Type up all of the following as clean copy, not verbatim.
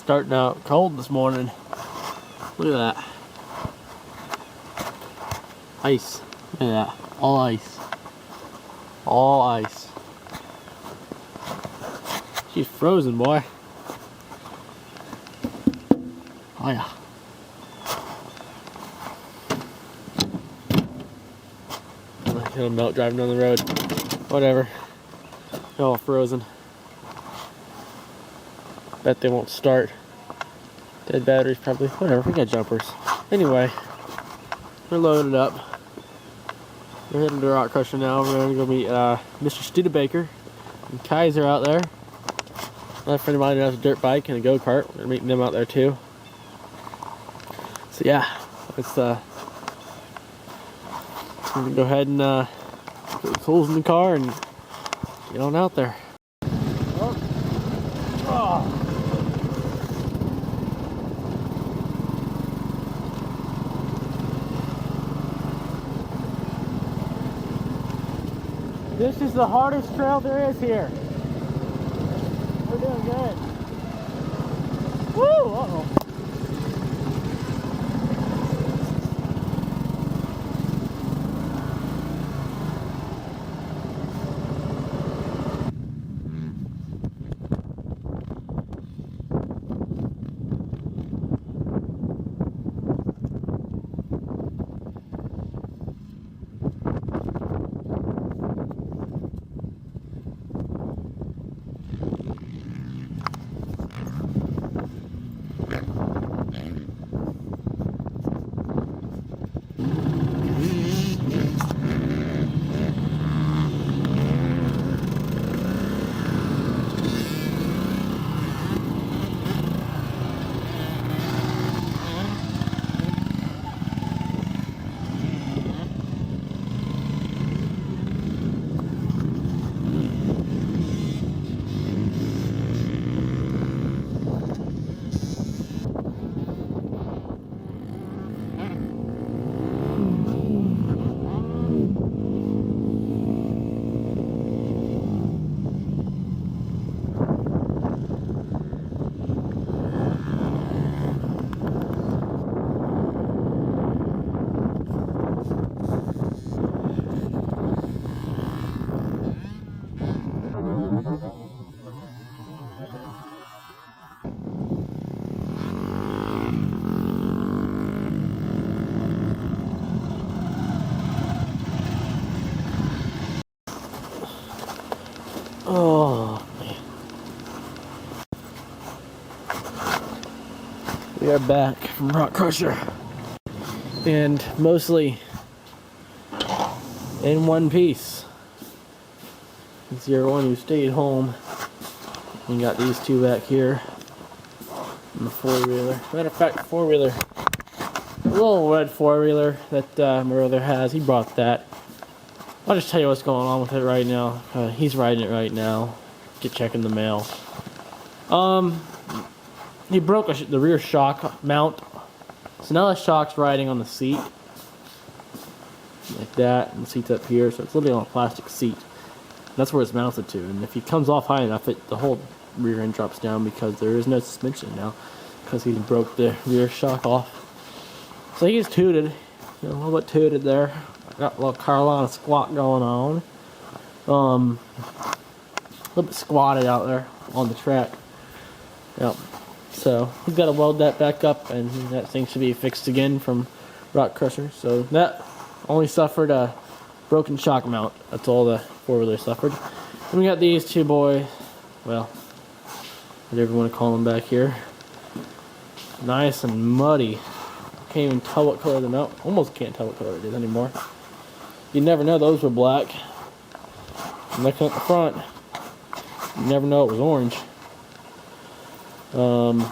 starting out cold this morning. Look at that. Ice. Look at that. All ice. All ice. She's frozen, boy. Oh yeah. It'll melt driving down the road. Whatever. They're all frozen. Bet they won't start. Dead batteries probably. Whatever, we got jumpers. Anyway, we're loaded up. We're heading to Rockcrusher now. We're gonna go meet Mr. Studebaker and Kaiser out there. Another friend of mine who has a dirt bike and a go-kart. We're meeting them out there too. So yeah, let's we're gonna go ahead and put the tools in the car and get on out there. This is the hardest trail there is here. We're doing good. Woo! Uh-oh. Oh man. We are back from Rockcrusher. And mostly in one piece. It's the one who stayed home. We got these two back here. And the four-wheeler. Matter of fact, four-wheeler. A little red four-wheeler that my brother has. He brought that. I'll just tell you what's going on with it right now. He's riding it right now. Get checking the mail. He broke the rear shock mount. So now the shock's riding on the seat. Like that. And the seat's up here. So it's literally on a plastic seat. That's where it's mounted to. And if he comes off high enough, the whole rear end drops down because there is no suspension now. Because he broke the rear shock off. So he's tooted. A little bit tooted there. Got a little Carolina squat going on. A little bit squatted out there on the track. Yep. So he's got to weld that back up, and that thing should be fixed again from Rockcrusher. So that only suffered a broken shock mount. That's all the four-wheeler suffered. And we got these two boys. Well, whatever you want to call them back here. Nice and muddy. Can't even tell what color them out. Almost can't tell what color it is anymore. You never know those were black. Looking at the front, you never know it was orange. And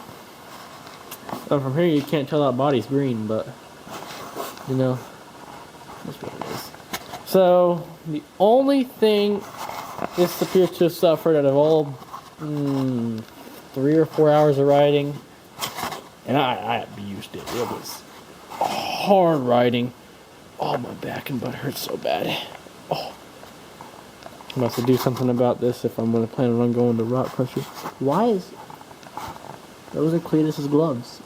from here you can't tell that body's green, but you know, that's what it is. So the only thing this appears to have suffered out of all 3 or 4 hours of riding, and I abused it. It was hard riding. Oh, my back and butt hurts so bad. Oh. I'm going to have to do something about this if I'm going to plan on going to Rockcrusher. Why is Those are Cletus's gloves.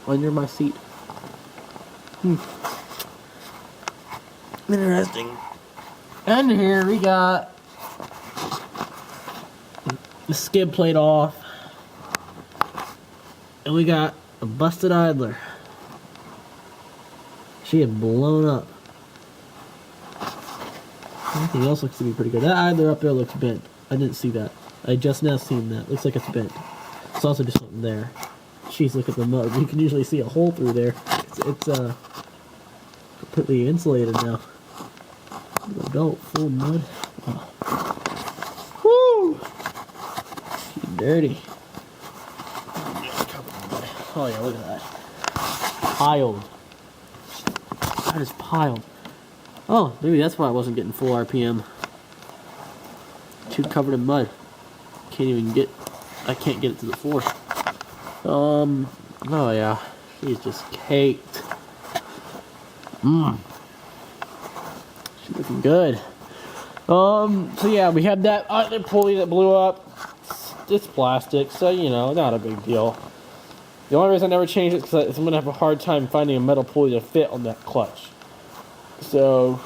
Under my seat. Interesting. And here we got the skid plate off. And we got a busted idler. She had blown up. Everything else looks to be pretty good. That idler up there looks bent. I didn't see that. I just now seen that. Looks like it's bent. It's also just something there. Jeez, look at the mud. You can usually see a hole through there. It's completely insulated now. The belt full of mud. Oh. Woo! Dirty. Oh yeah, look at that. Piled. That is piled. Oh, maybe that's why I wasn't getting full RPM. Too covered in mud. I can't get it to the floor. Oh yeah. She's just caked. She's looking good. So yeah, we had that other pulley that blew up. It's plastic, so you know, not a big deal. The only reason I never changed it is because I'm gonna have a hard time finding a metal pulley to fit on that clutch. So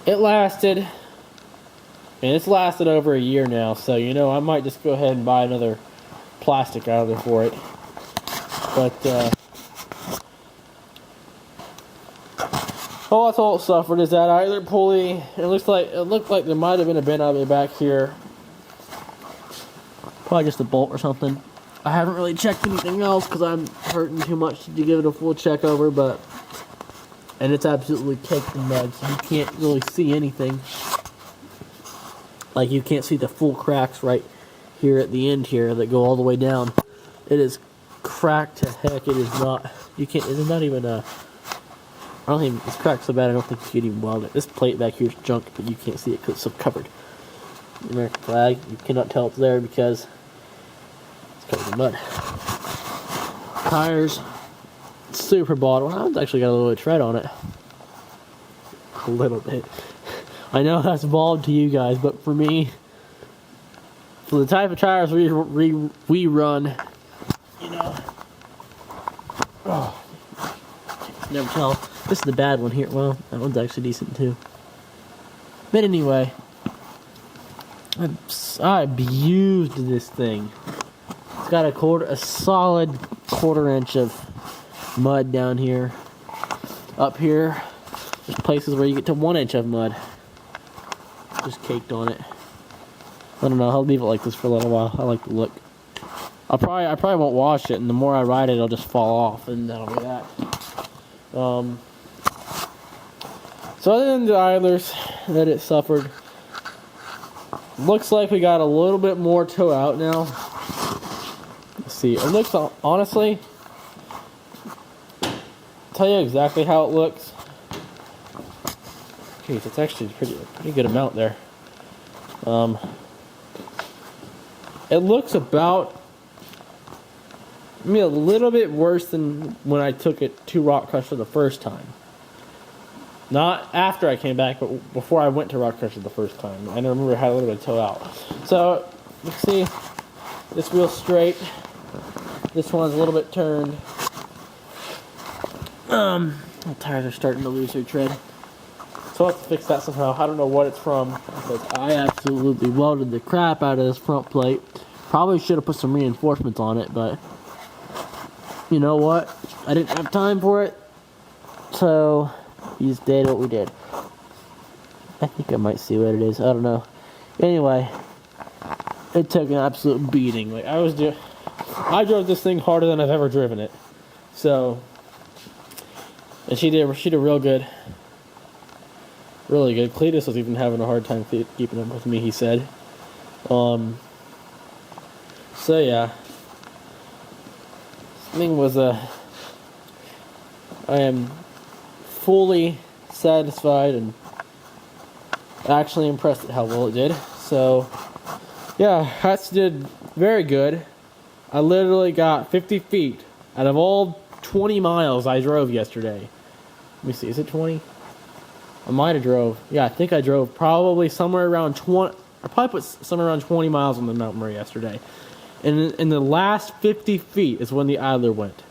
it lasted, and it's lasted over a year now. So you know, I might just go ahead and buy another plastic out of there for it. But all that's all it suffered is that idler pulley. It looked like there might have been a bent out of the back here. Probably just a bolt or something. I haven't really checked anything else because I'm hurting too much to give it a full check over, and it's absolutely caked in mud, so you can't really see anything. Like, you can't see the full cracks right here at the end here that go all the way down. It is cracked to heck. It is not, you can't, it's not even I don't even, it's cracked so bad I don't think you can even weld it. This plate back here is junk, but you can't see it because it's so covered. The American flag, you cannot tell it's there because it's covered in mud. Tires, super bottom. Well, it's actually got a little bit of tread on it. A little bit. I know that's bald to you guys, but for me, for the type of tires we run, you know, oh, never tell. This is the bad one here. Well, that one's actually decent too. But anyway, I abused this thing. It's got a solid quarter-inch of mud down here. Up here, there's places where you get to 1 inch of mud. Just caked on it. I don't know, I'll leave it like this for a little while. I like the look. I probably won't wash it, and the more I ride it, it'll just fall off, and that'll be that. So other than the idlers that it suffered, looks like we got a little bit more toe out now. Let's see. It looks, honestly, tell you exactly how it looks. Jeez, it's actually a pretty good amount there. It looks about, a little bit worse than when I took it to Rockcrusher the first time. Not after I came back, but before I went to Rockcrusher the first time. I remember it had a little bit of toe out. So, let's see. This wheel's straight. This one's a little bit turned. The tires are starting to lose their tread. So I'll have to fix that somehow. I don't know what it's from, because I absolutely welded the crap out of this front plate. Probably should have put some reinforcements on it, but you know what? I didn't have time for it, so we just did what we did. I think I might see what it is. I don't know. Anyway, it took an absolute beating. Like I drove this thing harder than I've ever driven it. So, and she did real good. Really good. Cletus was even having a hard time keeping up with me, he said. So yeah. This thing was I am fully satisfied and actually impressed at how well it did. So yeah, Hats did very good. I literally got 50 feet out of all 20 miles I drove yesterday. Let me see, is it 20? I might have drove. Yeah, I think I drove probably somewhere around 20. I probably put somewhere around 20 miles on the mountain yesterday. And in the last 50 feet is when the idler went.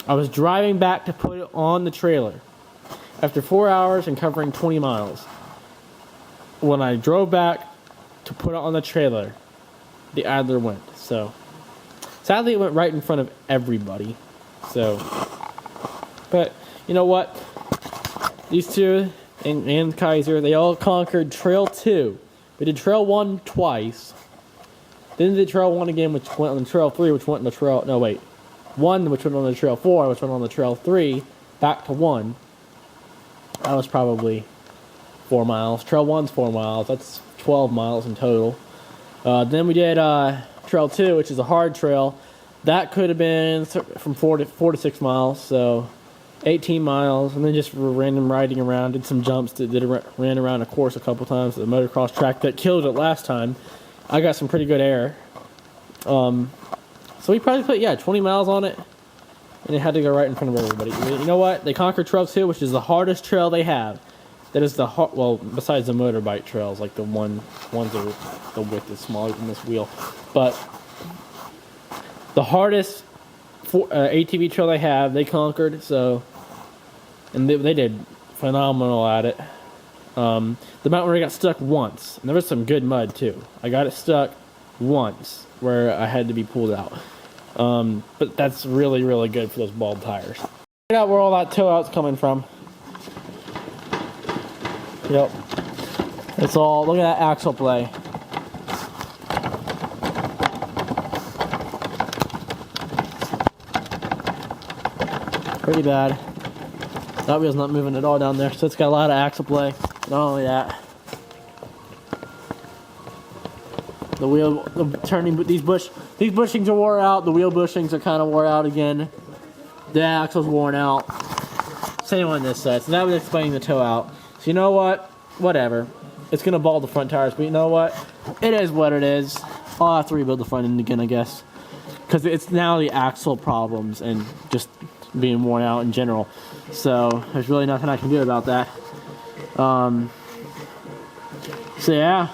I was driving back to put it on the trailer after 4 hours and covering 20 miles. When I drove back to put it on the trailer, the idler went. So, sadly, it went right in front of everybody. So, but you know what? These two and Kaiser, they all conquered Trail 2. We did Trail 1 twice. Then did Trail 1 again, which went on the Trail 3, which went on the Trail... No, wait. 1, which went on the Trail 4, which went on the Trail 3, back to 1. That was probably 4 miles. Trail 1's 4 miles. That's 12 miles in total. Then we did Trail 2, which is a hard trail. That could have been from 4 to 6 miles, so 18 miles. And then just random riding around, did some jumps, ran around a course a couple times, the motocross track that killed it last time. I got some pretty good air. So we probably put, 20 miles on it. And it had to go right in front of everybody. You know what? They conquered Trail 2, which is the hardest trail they have. That is the well, besides the motorbike trails, like the ones that the width is smaller than this wheel. But the hardest ATV trail they have, they conquered. So, and they did phenomenal at it. The mountain where I got stuck once, and there was some good mud too. I got it stuck once where I had to be pulled out. But that's really, really good for those bald tires. Check out where all that toe out's coming from. Yep. It's all, look at that axle play. Pretty bad. That wheel's not moving at all down there, so it's got a lot of axle play. Not only that, the wheel, the turning, these bushings are wore out. The wheel bushings are kind of wore out again. The axle's worn out. Same on this side. So that was explaining the toe out. So you know what? Whatever. It's gonna bald the front tires, but you know what? It is what it is. I'll have to rebuild the front end again, I guess, because it's now the axle problems and just being worn out in general. So there's really nothing I can do about that. So yeah,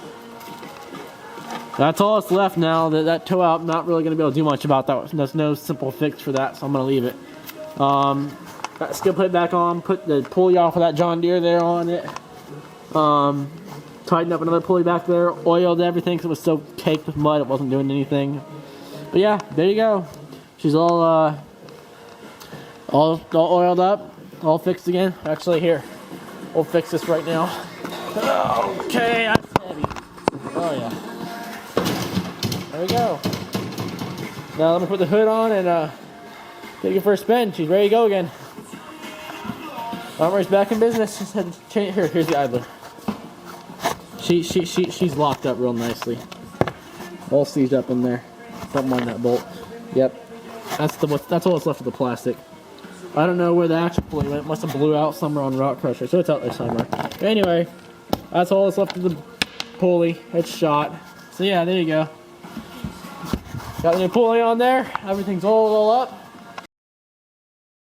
that's all that's left now. That toe out, I'm not really going to be able to do much about that. There's no simple fix for that, so I'm going to leave it. Got skid plate back on, put the pulley off of that John Deere there on it. Tightened up another pulley back there, oiled everything because it was so caked with mud it wasn't doing anything. But yeah, there you go. She's all oiled up, all fixed again. Actually, here, we'll fix this right now. Okay, that's heavy. Oh yeah. There we go. Now let me put the hood on and take it for a spin. She's ready to go again. Armory's back in business. Just had to change. Here's the idler. She's locked up real nicely. All seized up in there. Something on that bolt. Yep. That's all that's left of the plastic. I don't know where the actual pulley went. It must have blew out somewhere on Rockcrusher, so it's out there somewhere. But anyway, that's all that's left of the pulley. It's shot. So yeah, there you go. Got the new pulley on there. Everything's all up.